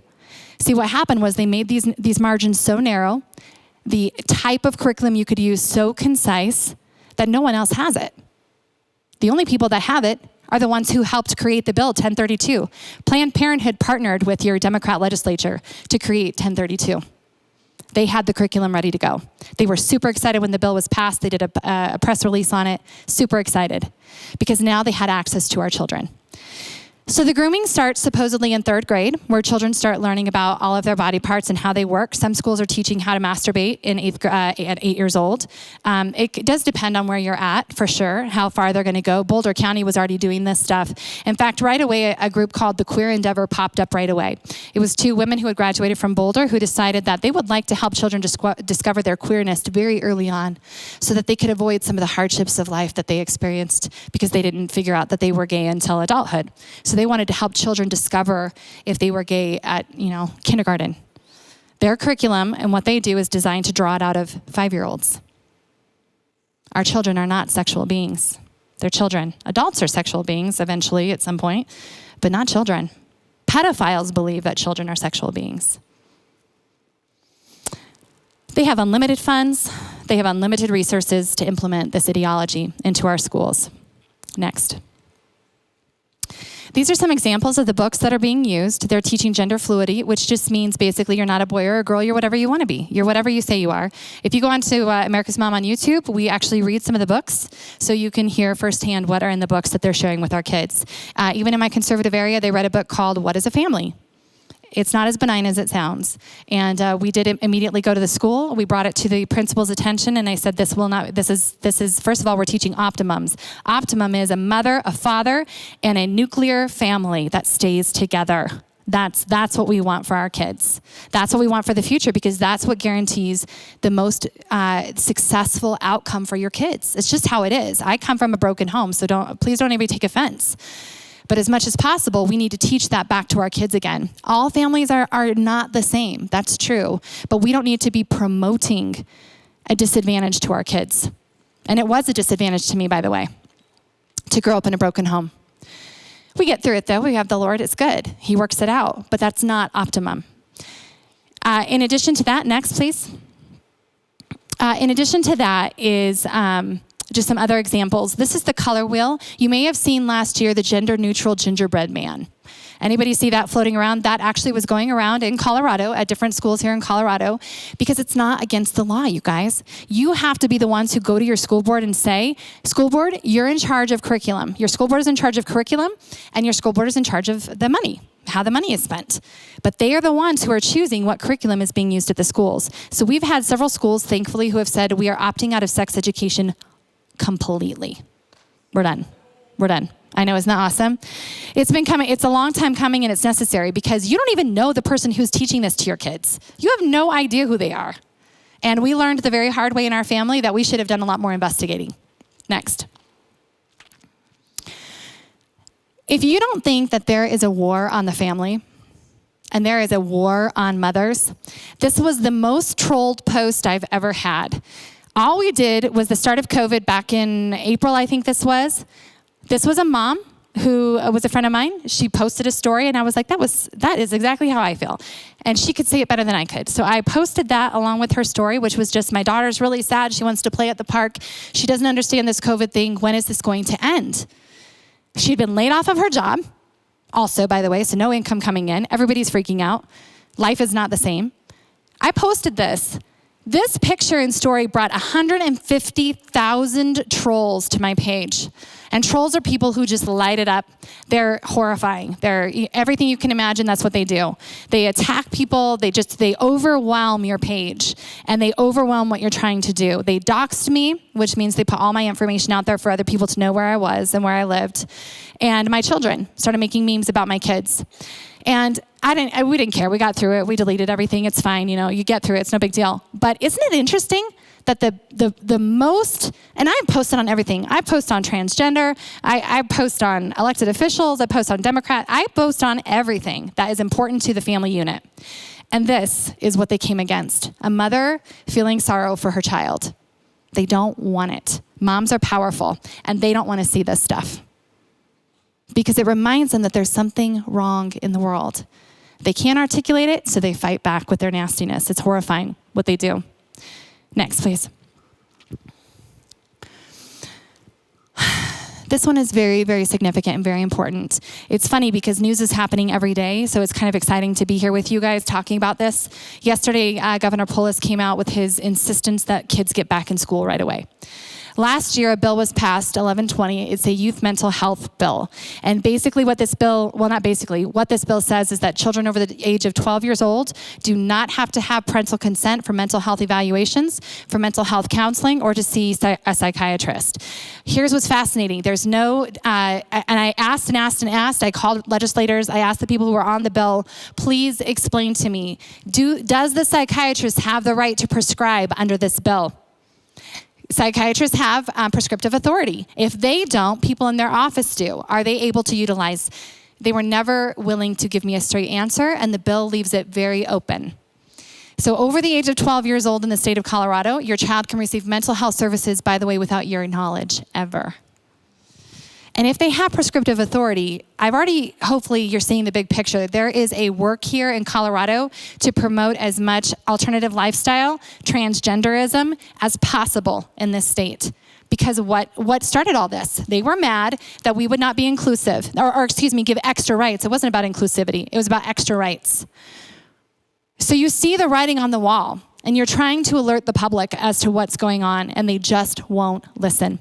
See, what happened was they made these margins so narrow, the type of curriculum you could use so concise that no one else has it. The only people that have it are the ones who helped create the bill, 1032. Planned Parenthood partnered with your Democrat legislature to create 1032. They had the curriculum ready to go. They were super excited when the bill was passed. They did a press release on it, super excited, because now they had access to our children. So the grooming starts supposedly in 3rd grade, where children start learning about all of their body parts and how they work. Some schools are teaching how to masturbate at 8 years old. It does depend on where you're at, for sure, how far they're going to go. Boulder County was already doing this stuff. In fact, right away, a group called the Queer Endeavor popped up right away. It was 2 women who had graduated from Boulder who decided that they would like to help children discover their queerness very early on so that they could avoid some of the hardships of life that they experienced because they didn't figure out that they were gay until adulthood. So they wanted to help children discover if they were gay at, kindergarten. Their curriculum and what they do is designed to draw it out of 5-year-olds. Our children are not sexual beings. They're children. Adults are sexual beings eventually at some point, but not children. Pedophiles believe that children are sexual beings. They have unlimited funds. They have unlimited resources to implement this ideology into our schools. Next. These are some examples of the books that are being used. They're teaching gender fluidity, which just means basically you're not a boy or a girl, you're whatever you want to be. You're whatever you say you are. If you go on to America's Mom on YouTube, we actually read some of the books so you can hear firsthand what are in the books that they're sharing with our kids. Even in my conservative area, they read a book called What is a Family? It's not as benign as it sounds. And we did immediately go to the school. We brought it to the principal's attention, and I said, this is, first of all, we're teaching optimums. Optimum is a mother, a father, and a nuclear family that stays together. That's what we want for our kids. That's what we want for the future, because that's what guarantees the most successful outcome for your kids. It's just how it is. I come from a broken home, so please don't anybody take offense. But as much as possible, we need to teach that back to our kids again. All families are not the same. That's true. But we don't need to be promoting a disadvantage to our kids. And it was a disadvantage to me, by the way, to grow up in a broken home. We get through it, though. We have the Lord. It's good. He works it out. But that's not optimum. In addition to that, next, please. In addition to that is just some other examples. This is the color wheel. You may have seen last year the gender-neutral gingerbread man. Anybody see that floating around? That actually was going around in Colorado at different schools here in Colorado because it's not against the law, you guys. You have to be the ones who go to your school board and say, school board, you're in charge of curriculum. Your school board is in charge of curriculum and your school board is in charge of the money, how the money is spent. But they are the ones who are choosing what curriculum is being used at the schools. So we've had several schools, thankfully, who have said we are opting out of sex education completely. We're done. We're done. I know, isn't that awesome? It's been coming, it's a long time coming and it's necessary because you don't even know the person who's teaching this to your kids. You have no idea who they are. And we learned the very hard way in our family that we should have done a lot more investigating. Next. If you don't think that there is a war on the family and there is a war on mothers, this was the most trolled post I've ever had. All we did was the start of COVID back in April, I think this was. This was a mom who was a friend of mine. She posted a story and I was like, that is exactly how I feel. And she could say it better than I could. So I posted that along with her story, which was just, my daughter's really sad. She wants to play at the park. She doesn't understand this COVID thing. When is this going to end? She'd been laid off of her job also, by the way, so no income coming in. Everybody's freaking out. Life is not the same. I posted this. This picture and story brought 150,000 trolls to my page. And trolls are people who just light it up. They're horrifying. They're everything you can imagine, that's what they do. They attack people, they overwhelm your page, and they overwhelm what you're trying to do. They doxed me, which means they put all my information out there for other people to know where I was and where I lived. And my children started making memes about my kids. And we didn't care. We got through it. We deleted everything. It's fine. You get through it. It's no big deal. But isn't it interesting that the most, and I posted on everything. I post on transgender. I post on elected officials. I post on Democrat. I post on everything that is important to the family unit. And this is what they came against. A mother feeling sorrow for her child. They don't want it. Moms are powerful, and they don't want to see this stuff. Because it reminds them that there's something wrong in the world. They can't articulate it, so they fight back with their nastiness. It's horrifying what they do. Next, please. This one is very, very significant and very important. It's funny because news is happening every day, so it's kind of exciting to be here with you guys talking about this. Yesterday, Governor Polis came out with his insistence that kids get back in school right away. Last year, a bill was passed, 1120. It's a youth mental health bill. And basically what this bill says is that children over the age of 12 years old do not have to have parental consent for mental health evaluations, for mental health counseling, or to see a psychiatrist. Here's what's fascinating. There's no, and I asked and asked and asked. I called legislators. I asked the people who were on the bill, please explain to me, does the psychiatrist have the right to prescribe under this bill? Psychiatrists have prescriptive authority. If they don't, people in their office do. Are they able to utilize? They were never willing to give me a straight answer, and the bill leaves it very open. So over the age of 12 years old in the state of Colorado, your child can receive mental health services, by the way, without your knowledge, ever. And if they have prescriptive authority, hopefully you're seeing the big picture. There is a work here in Colorado to promote as much alternative lifestyle, transgenderism as possible in this state. Because what started all this? They were mad that we would not be inclusive, or give extra rights. It wasn't about inclusivity. It was about extra rights. So you see the writing on the wall, and you're trying to alert the public as to what's going on, and they just won't listen.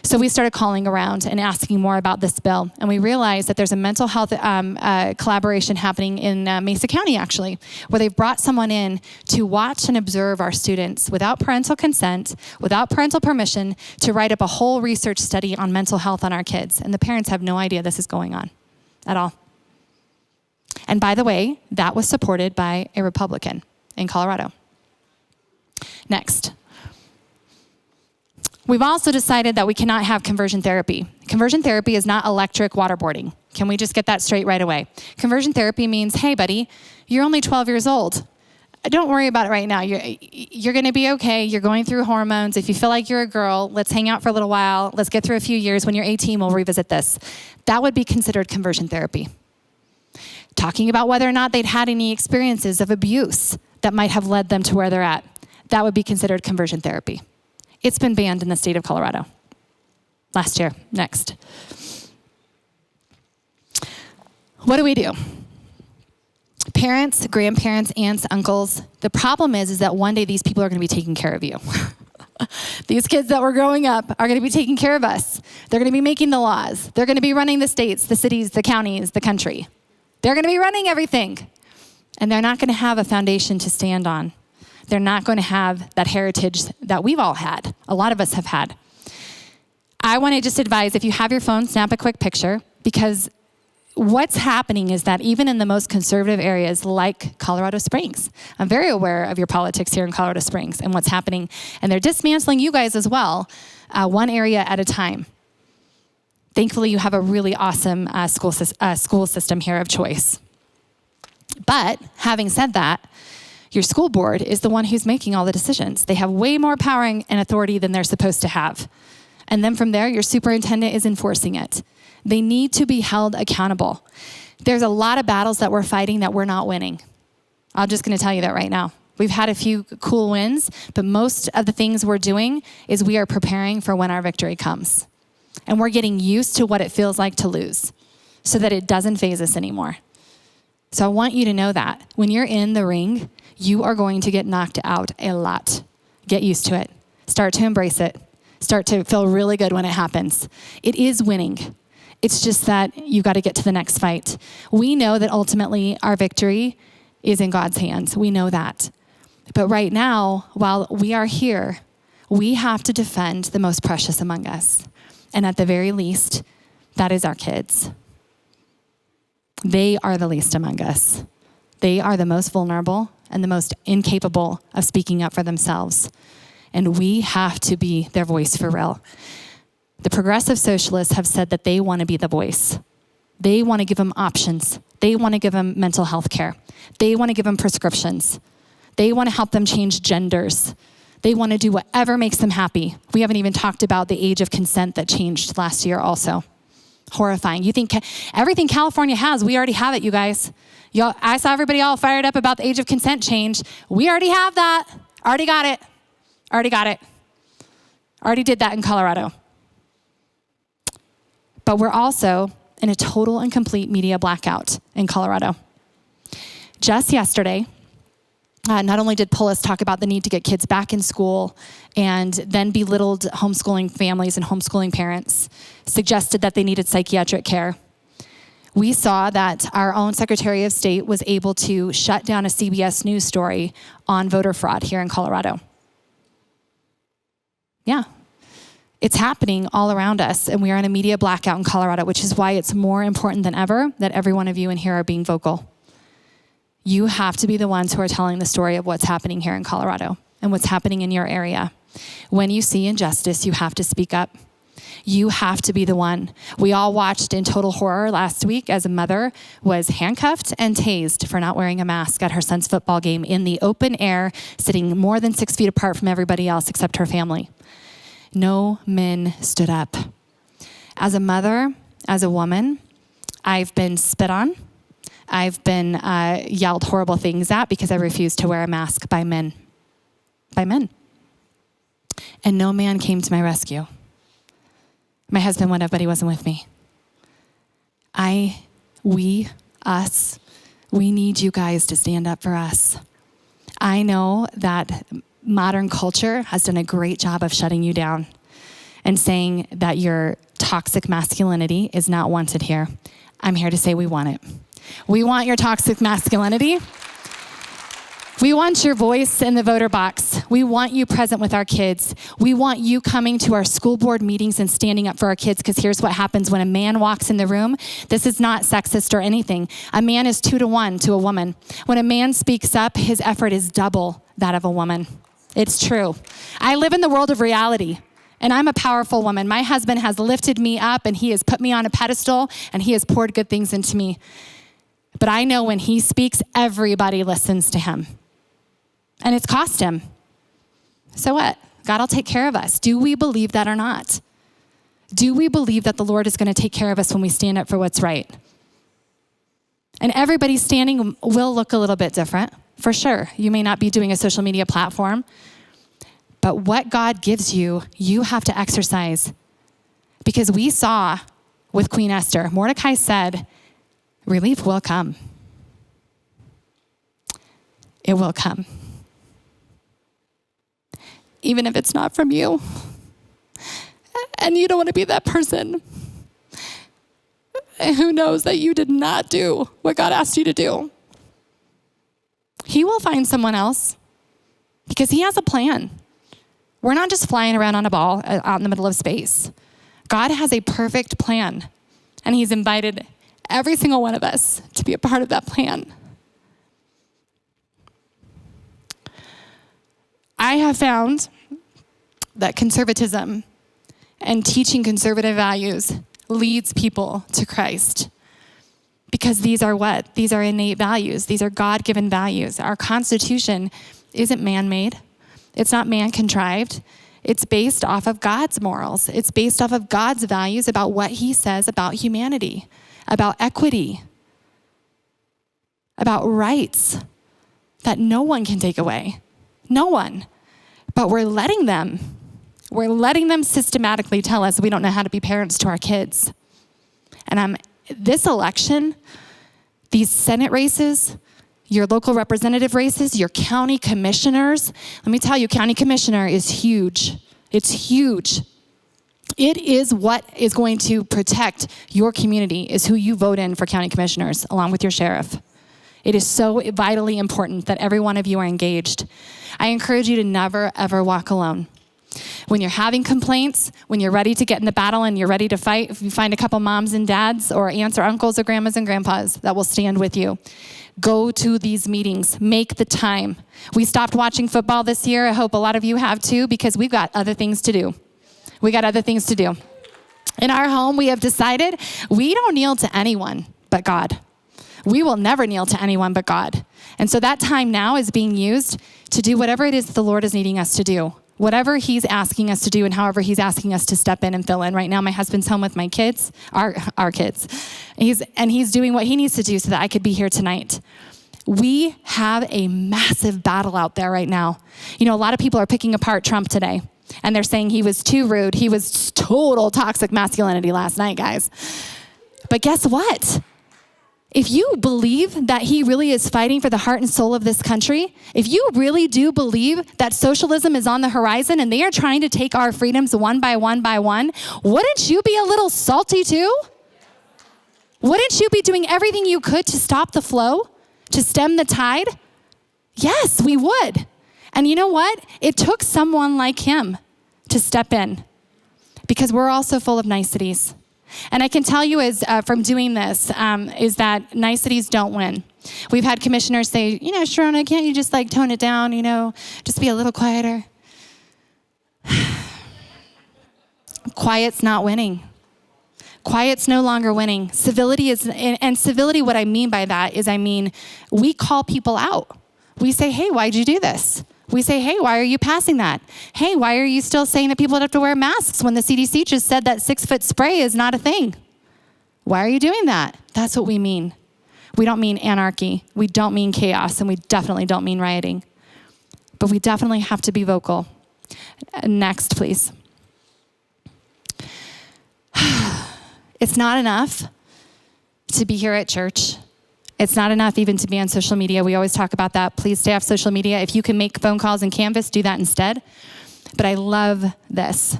So we started calling around and asking more about this bill. And we realized that there's a mental health collaboration happening in Mesa County, actually, where they've brought someone in to watch and observe our students without parental consent, without parental permission, to write up a whole research study on mental health on our kids. And the parents have no idea this is going on at all. And by the way, that was supported by a Republican in Colorado. Next. We've also decided that we cannot have conversion therapy. Conversion therapy is not electric waterboarding. Can we just get that straight right away? Conversion therapy means, hey, buddy, you're only 12 years old. Don't worry about it right now. You're going to be okay. You're going through hormones. If you feel like you're a girl, let's hang out for a little while. Let's get through a few years. When you're 18, we'll revisit this. That would be considered conversion therapy. Talking about whether or not they'd had any experiences of abuse that might have led them to where they're at. that would be considered conversion therapy. It's been banned in the state of Colorado. Last year. Next. What do we do? Parents, grandparents, aunts, uncles. The problem is that one day these people are going to be taking care of you. These kids that were growing up are going to be taking care of us. They're going to be making the laws. They're going to be running the states, the cities, the counties, the country. They're going to be running everything. And they're not going to have a foundation to stand on. They're not going to have that heritage that we've all had. A lot of us have had. I want to just advise, if you have your phone, snap a quick picture, because what's happening is that even in the most conservative areas like Colorado Springs, I'm very aware of your politics here in Colorado Springs and what's happening, and they're dismantling you guys as well, one area at a time. Thankfully, you have a really awesome school system here of choice. But having said that, your school board is the one who's making all the decisions. They have way more power and authority than they're supposed to have. And then from there, your superintendent is enforcing it. They need to be held accountable. There's a lot of battles that we're fighting that we're not winning. I'm just going to tell you that right now. We've had a few cool wins, but most of the things we're doing is we are preparing for when our victory comes. And we're getting used to what it feels like to lose so that it doesn't faze us anymore. So I want you to know that when you're in the ring, you are going to get knocked out a lot. Get used to it. Start to embrace it. Start to feel really good when it happens. It is winning. It's just that you got to get to the next fight. We know that ultimately our victory is in God's hands. We know that. But right now, while we are here, we have to defend the most precious among us. And at the very least, that is our kids. They are the least among us. They are the most vulnerable and the most incapable of speaking up for themselves. And we have to be their voice for real. The progressive socialists have said that they want to be the voice. They want to give them options. They want to give them mental health care. They want to give them prescriptions. They want to help them change genders. They want to do whatever makes them happy. We haven't even talked about the age of consent that changed last year also. Horrifying. You think everything California has, we already have it, you guys. I saw everybody all fired up about the age of consent change. We already have that. Already got it. Already did that in Colorado. But we're also in a total and complete media blackout in Colorado. Just yesterday, not only did Polis talk about the need to get kids back in school and then belittled homeschooling families and homeschooling parents, suggested that they needed psychiatric care. We saw that our own Secretary of State was able to shut down a CBS News story on voter fraud here in Colorado. Yeah. It's happening all around us, and we are in a media blackout in Colorado, which is why it's more important than ever that every one of you in here are being vocal. You have to be the ones who are telling the story of what's happening here in Colorado and what's happening in your area. When you see injustice, you have to speak up. You have to be the one. We all watched in total horror last week as a mother was handcuffed and tased for not wearing a mask at her son's football game in the open air, sitting more than 6 feet apart from everybody else except her family. No men stood up. As a mother, as a woman, I've been spit on. I've been yelled horrible things at because I refused to wear a mask by men. By men. And no man came to my rescue. My husband went up, but he wasn't with me. We need you guys to stand up for us. I know that modern culture has done a great job of shutting you down and saying that your toxic masculinity is not wanted here. I'm here to say we want it. We want your toxic masculinity. We want your voice in the voter box. We want you present with our kids. We want you coming to our school board meetings and standing up for our kids, because here's what happens when a man walks in the room. This is not sexist or anything. A man is 2-to-1 to a woman. When a man speaks up, his effort is double that of a woman. It's true. I live in the world of reality, and I'm a powerful woman. My husband has lifted me up, and he has put me on a pedestal, and he has poured good things into me. But I know when he speaks, everybody listens to him. And it's cost him. So what? God will take care of us. Do we believe that or not? Do we believe that the Lord is going to take care of us when we stand up for what's right? And everybody's standing will look a little bit different, for sure. You may not be doing a social media platform But what God gives you, you have to exercise. Because we saw with Queen Esther, Mordecai said, relief will come. It will come. Even if it's not from you. And you don't want to be that person. And who knows that you did not do what God asked you to do. He will find someone else because he has a plan. We're not just flying around on a ball out in the middle of space. God has a perfect plan, and he's invited every single one of us to be a part of that plan. I have found that conservatism and teaching conservative values leads people to Christ. Because these are what? These are innate values. These are God-given values. Our Constitution isn't man-made. It's not man-contrived. It's based off of God's morals. It's based off of God's values about what he says about humanity, about equity, about rights that no one can take away. No one. But we're letting them systematically tell us we don't know how to be parents to our kids. And this election, these Senate races, your local representative races, your county commissioners, let me tell you, county commissioner is huge. It's huge. It is what is going to protect your community, is who you vote in for county commissioners, along with your sheriff. It is so vitally important that every one of you are engaged. I encourage you to never, ever walk alone. When you're having complaints, when you're ready to get in the battle and you're ready to fight, if you find a couple moms and dads or aunts or uncles or grandmas and grandpas that will stand with you, go to these meetings. Make the time. We stopped watching football this year. I hope a lot of you have too, because we've got other things to do. We got other things to do. In our home, we have decided we don't kneel to anyone but God. We will never kneel to anyone but God. And so that time now is being used to do whatever it is the Lord is needing us to do. Whatever he's asking us to do and however he's asking us to step in and fill in. Right now, my husband's home with my kids, our kids. He's doing what he needs to do so that I could be here tonight. We have a massive battle out there right now. You know, a lot of people are picking apart Trump today, and they're saying he was too rude. He was total toxic masculinity last night, guys. But guess what? If you believe that he really is fighting for the heart and soul of this country, if you really do believe that socialism is on the horizon and they are trying to take our freedoms one by one by one, wouldn't you be a little salty too? Wouldn't you be doing everything you could to stop the flow, to stem the tide? Yes, we would. And you know what? It took someone like him to step in, because we're also full of niceties. And I can tell you from doing this, is that niceties don't win. We've had commissioners say, you know, Sherronna, can't you just tone it down, just be a little quieter? Quiet's not winning. Quiet's no longer winning. Civility is, and civility, what I mean by that is, we call people out. We say, hey, why'd you do this? We say, hey, why are you passing that? Hey, why are you still saying that people have to wear masks when the CDC just said that 6-foot spray is not a thing? Why are you doing that? That's what we mean. We don't mean anarchy. We don't mean chaos, and we definitely don't mean rioting. But we definitely have to be vocal. Next, please. It's not enough to be here at church. It's not enough even to be on social media. We always talk about that. Please stay off social media. If you can make phone calls and Canvas, do that instead. But I love this.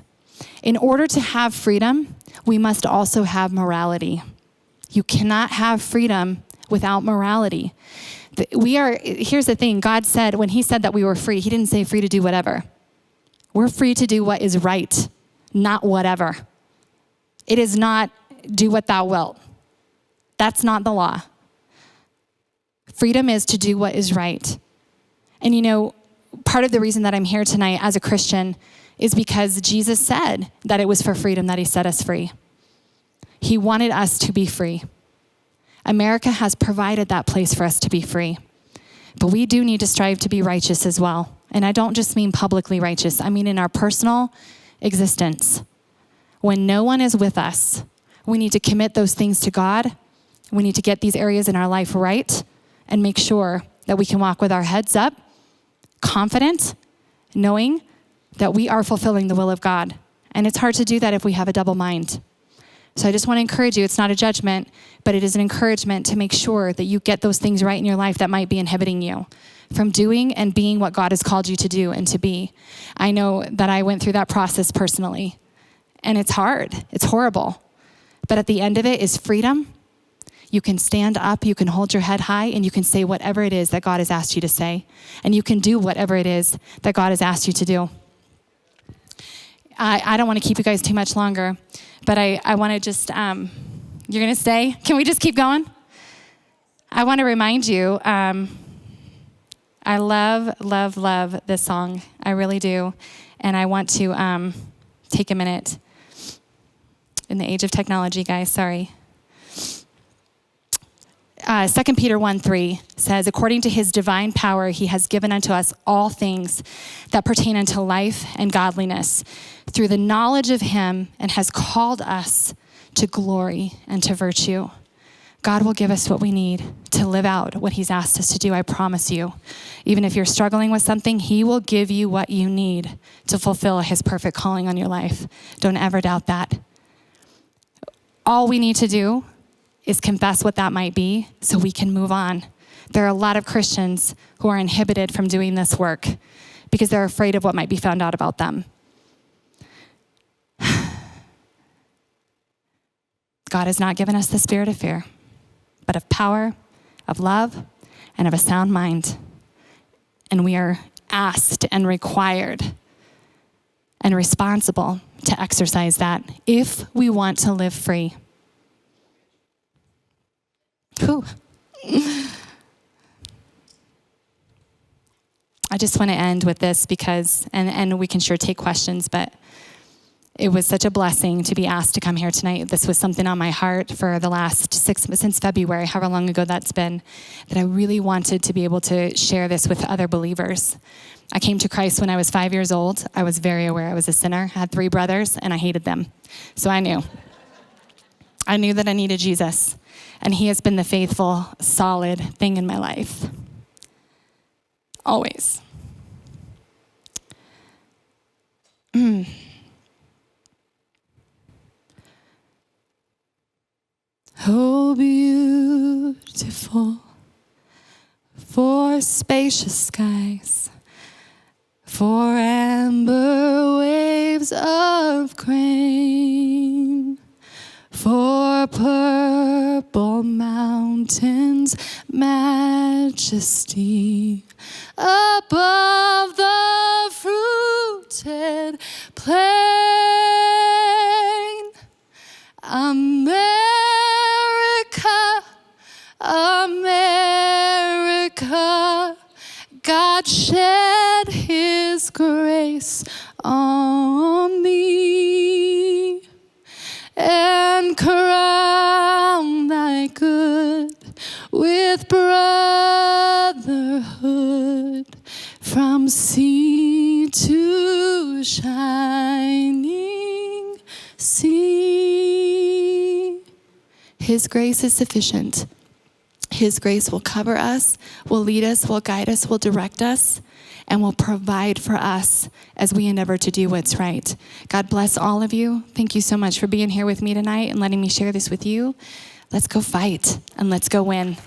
In order to have freedom, we must also have morality. You cannot have freedom without morality. Here's the thing. God said, when he said that we were free, he didn't say free to do whatever. We're free to do what is right, not whatever. It is not do what thou wilt. That's not the law. Freedom is to do what is right. And part of the reason that I'm here tonight as a Christian is because Jesus said that it was for freedom that he set us free. He wanted us to be free. America has provided that place for us to be free. But we do need to strive to be righteous as well. And I don't just mean publicly righteous. I mean in our personal existence. When no one is with us, we need to commit those things to God. We need to get these areas in our life right and make sure that we can walk with our heads up, confident, knowing that we are fulfilling the will of God. And it's hard to do that if we have a double mind. So I just want to encourage you. It's not a judgment, but it is an encouragement to make sure that you get those things right in your life that might be inhibiting you from doing and being what God has called you to do and to be. I know that I went through that process personally, and it's hard. It's horrible. But at the end of it is freedom. You can stand up, you can hold your head high, and you can say whatever it is that God has asked you to say. And you can do whatever it is that God has asked you to do. I don't want to keep you guys too much longer, but I want to just, you're going to stay? Can we just keep going? I want to remind you, I love, love, love this song. I really do. And I want to take a minute. In the age of technology, guys, sorry. 2 Peter 1:3 says, according to his divine power, he has given unto us all things that pertain unto life and godliness through the knowledge of him, and has called us to glory and to virtue. God will give us what we need to live out what he's asked us to do, I promise you. Even if you're struggling with something, he will give you what you need to fulfill his perfect calling on your life. Don't ever doubt that. All we need to do is confess what that might be so we can move on. There are a lot of Christians who are inhibited from doing this work because they're afraid of what might be found out about them. God has not given us the spirit of fear, but of power, of love, and of a sound mind. And we are asked and required and responsible to exercise that if we want to live free. Whew. I just want to end with this because, and we can sure take questions, but it was such a blessing to be asked to come here tonight. This was something on my heart for the last since February, however long ago that's been, that I really wanted to be able to share this with other believers. I came to Christ when I was 5 years old. I was very aware I was a sinner. I had 3 brothers, and I hated them. So I knew that I needed Jesus, and he has been the faithful, solid thing in my life. Always. Oh, beautiful for spacious skies, for amber waves of grain, for purple mountains, majesty above the fruited plain. America, America, God shed his grace on thee and crown thy good with brotherhood from sea to shining sea. His grace is sufficient. His grace will cover us, will lead us, will guide us, will direct us, and will provide for us as we endeavor to do what's right. God bless all of you. Thank you so much for being here with me tonight and letting me share this with you. Let's go fight and let's go win.